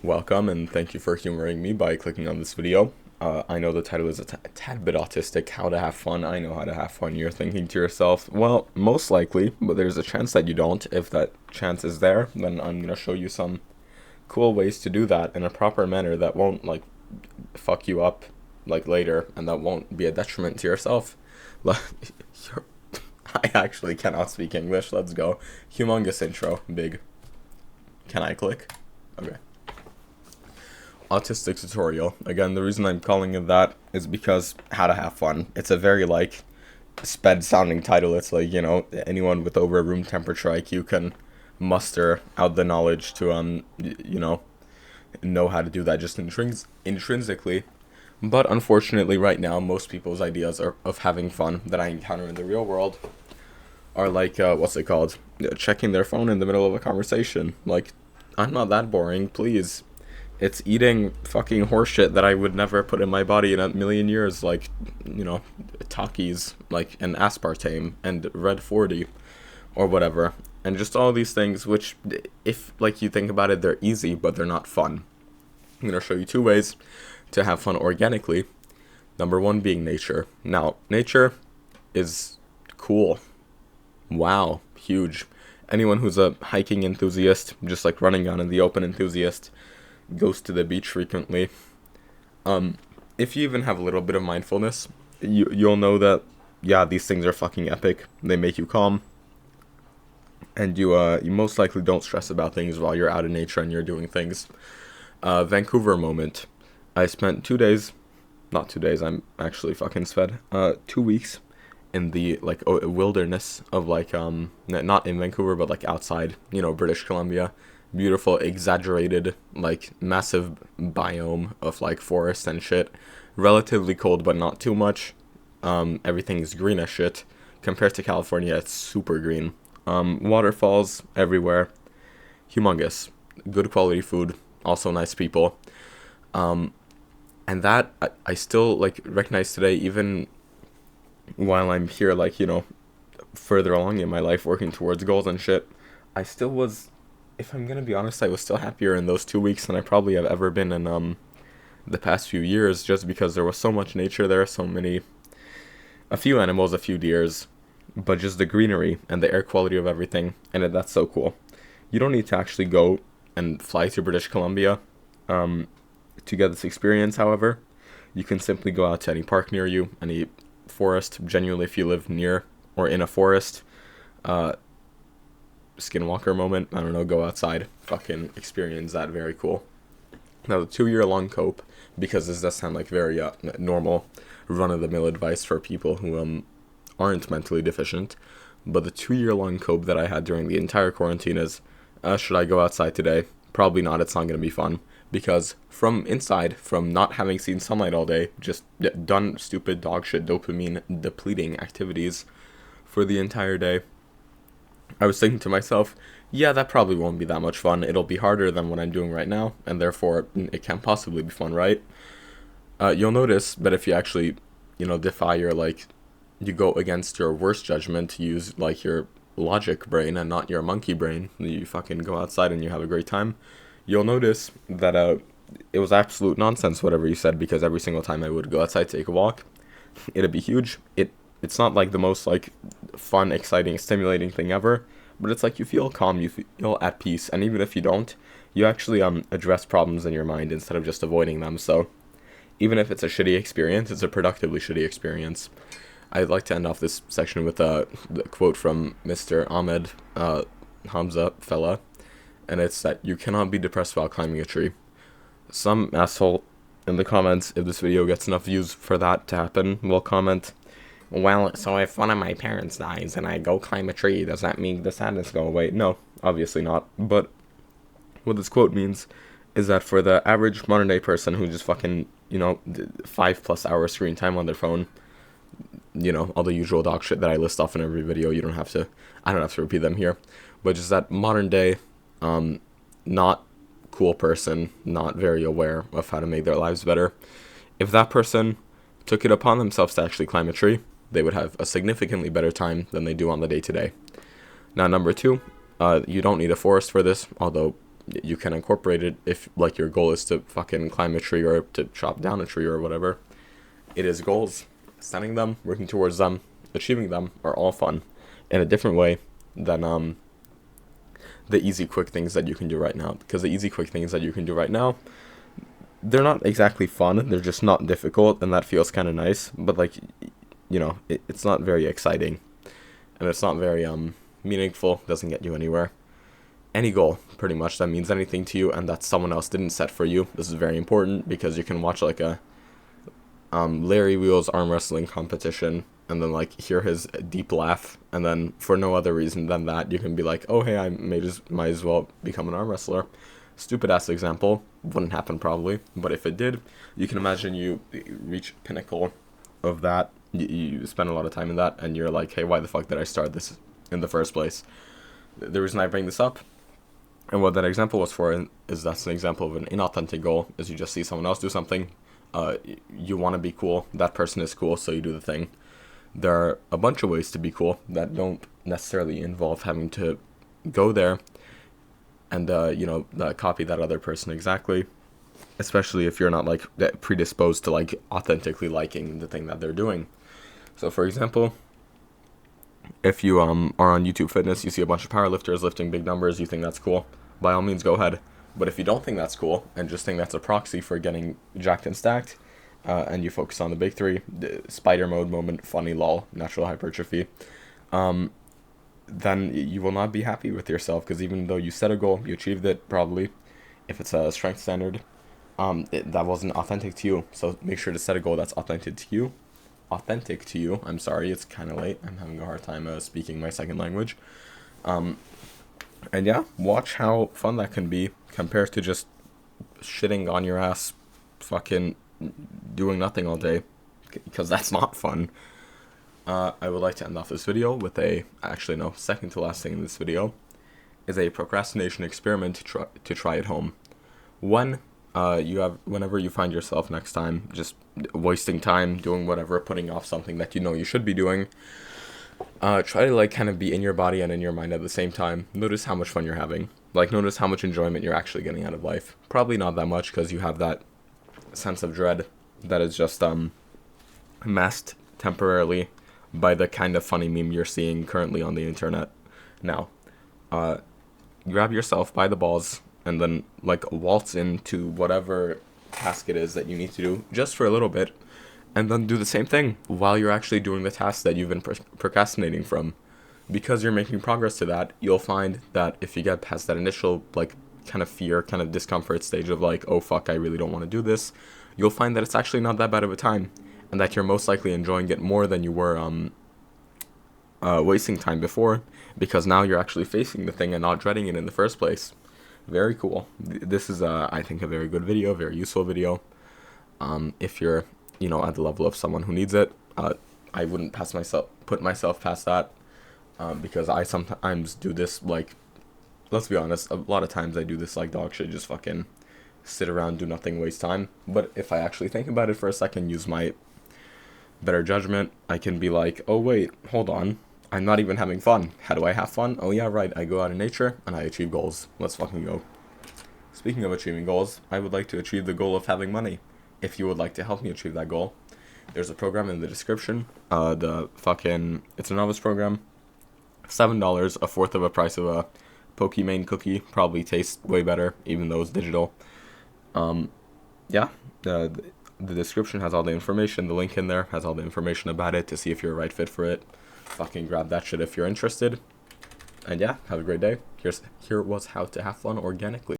Welcome and thank you for humoring me by clicking on this video. I know the title is a tad bit autistic, how to have fun. I know how to have fun. You're thinking to yourself, well, most likely, but there's a chance that you don't. If that chance is there, then I'm going to show you some cool ways to do that in a proper manner that won't, fuck you up, later, and that won't be a detriment to yourself. I actually cannot speak English. Let's go. Humongous intro. Big. Can I click? Okay. Autistic tutorial. Again, the reason I'm calling it that is because how to have fun. It's a very sped sounding title. It's anyone with over room temperature IQ can muster out the knowledge to know how to do that just intrinsically. But unfortunately right now most people's ideas of having fun that I encounter in the real world are what's it called? Checking their phone in the middle of a conversation. I'm not that boring, please. It's eating fucking horseshit that I would never put in my body in a million years, Takis, and aspartame, and Red 40, or whatever. And just all these things, which, if, you think about it, they're easy, but they're not fun. I'm gonna show you two ways to have fun organically. Number one being nature. Now, nature is cool. Wow, huge. Anyone who's a hiking enthusiast, just running out in the open enthusiast, goes to the beach frequently. If you even have a little bit of mindfulness, you'll know that, yeah, these things are fucking epic. They make you calm, and you most likely don't stress about things while you're out in nature and you're doing things. Vancouver moment. I spent 2 days, not 2 days, I'm actually fucking sped, 2 weeks in the, wilderness of, not in Vancouver, but, outside, British Columbia. Beautiful, exaggerated, massive biome of, forest and shit. Relatively cold, but not too much. Everything's green as shit. Compared to California, it's super green. Waterfalls everywhere. Humongous. Good quality food. Also nice people. And that, I still, recognize today, even while I'm here, further along in my life, working towards goals and shit, I still was... If I'm gonna be honest, I was still happier in those 2 weeks than I probably have ever been in the past few years, just because there was so much nature there, a few animals, a few deers, but just the greenery and the air quality of everything, and that's so cool. You don't need to actually go and fly to British Columbia to get this experience, however. You can simply go out to any park near you, any forest, genuinely if you live near or in a forest, skinwalker moment, I don't know, go outside, fucking experience that, very cool. Now the 2-year-long cope, because this does sound like very normal, run-of-the-mill advice for people who aren't mentally deficient, but the 2-year-long cope that I had during the entire quarantine is, should I go outside today? Probably not, it's not going to be fun, because from inside, from not having seen sunlight all day, just done stupid dog shit, dopamine depleting activities for the entire day, I was thinking to myself, yeah, that probably won't be that much fun. It'll be harder than what I'm doing right now, and therefore it can't possibly be fun, right? You'll notice that if you actually, defy your, you go against your worst judgment, use, your logic brain and not your monkey brain, you fucking go outside and you have a great time, you'll notice that it was absolute nonsense, whatever you said, because every single time I would go outside, take a walk, it'd be huge. It's not the most fun, exciting, stimulating thing ever, but it's you feel calm, you feel at peace, and even if you don't, you actually address problems in your mind instead of just avoiding them. So even if it's a shitty experience, it's a productively shitty experience. I'd like to end off this section with the quote from Mr. Ahmed Hamza fella, and it's that you cannot be depressed while climbing a tree. Some asshole in the comments, if this video gets enough views for that to happen, will comment, well, so if one of my parents dies and I go climb a tree, does that mean the sadness go away? No, obviously not. But what this quote means is that for the average modern day person who just fucking, 5+ hours screen time on their phone, all the usual dog shit that I list off in every video, I don't have to repeat them here, but just that modern day, not cool person, not very aware of how to make their lives better, if that person took it upon themselves to actually climb a tree, they would have a significantly better time than they do on the day-to-day. Now, number two, you don't need a forest for this, although you can incorporate it if, like, your goal is to fucking climb a tree or to chop down a tree or whatever. It is goals. Setting them, working towards them, achieving them are all fun in a different way than the easy, quick things that you can do right now. Because the easy, quick things that you can do right now, they're not exactly fun. They're just not difficult, and that feels kind of nice. But, like, you know, it's not very exciting, and it's not very meaningful. Doesn't get you anywhere. Any goal, pretty much, that means anything to you, and that someone else didn't set for you. This is very important, because you can watch, like, a Larry Wheels arm wrestling competition, and then, like, hear his deep laugh, and then for no other reason than that, you can be like, oh, hey, I might as well become an arm wrestler. Stupid ass example, wouldn't happen probably, but if it did, you can imagine you reach pinnacle of that, you spend a lot of time in that, and you're like, hey, why the fuck did I start this in the first place? The reason I bring this up, and what that example was for, is that's an example of an inauthentic goal, is you just see someone else do something, you want to be cool, that person is cool, so you do the thing. There are a bunch of ways to be cool that don't necessarily involve having to go there and, copy that other person exactly, especially if you're not, like, predisposed to, like, authentically liking the thing that they're doing. So, for example, if you are on YouTube Fitness, you see a bunch of powerlifters lifting big numbers, you think that's cool, by all means, go ahead. But if you don't think that's cool, and just think that's a proxy for getting jacked and stacked, and you focus on the big three, the spider mode moment, funny, lol, natural hypertrophy, then you will not be happy with yourself, because even though you set a goal, you achieved it, probably, if it's a strength standard, that wasn't authentic to you. So make sure to set a goal that's authentic to you. I'm sorry, it's kind of late. I'm having a hard time speaking my second language. And yeah, watch how fun that can be compared to just shitting on your ass, fucking doing nothing all day, because that's not fun. I would like to end off this video with second to last thing in this video is a procrastination experiment to try at home. Whenever you find yourself next time just wasting time doing whatever, putting off something that you know you should be doing, try to, like, kind of be in your body and in your mind at the same time. Notice how much fun you're having. Like, notice how much enjoyment you're actually getting out of life. Probably not that much, because you have that sense of dread that is just masked temporarily by the kind of funny meme you're seeing currently on the internet. Now, grab yourself by the balls and then, like, waltz into whatever task it is that you need to do just for a little bit, and then do the same thing while you're actually doing the task that you've been procrastinating from. Because you're making progress to that, you'll find that if you get past that initial, like, kind of fear, kind of discomfort stage of, like, oh fuck, I really don't want to do this, you'll find that it's actually not that bad of a time, and that you're most likely enjoying it more than you were wasting time before, because now you're actually facing the thing and not dreading it in the first place. Very cool. This is, I think, a very good video, very useful video. If you're, at the level of someone who needs it, I wouldn't put myself past that, because I sometimes do this, like, let's be honest, a lot of times I do this like dog shit, just fucking sit around, do nothing, waste time. But if I actually think about it for a second, use my better judgment, I can be like, oh wait, hold on, I'm not even having fun. How do I have fun? Oh yeah, right, I go out in nature and I achieve goals. Let's fucking go. Speaking of achieving goals, I would like to achieve the goal of having money. If you would like to help me achieve that goal, there's a program in the description. It's a novice program. $7, a fourth of a price of a Pokimane cookie. Probably tastes way better, even though it's digital. The description has all the information. The link in there has all the information about it to see if you're a right fit for it. Fucking grab that shit if you're interested. And yeah, have a great day. Here was how to have fun organically.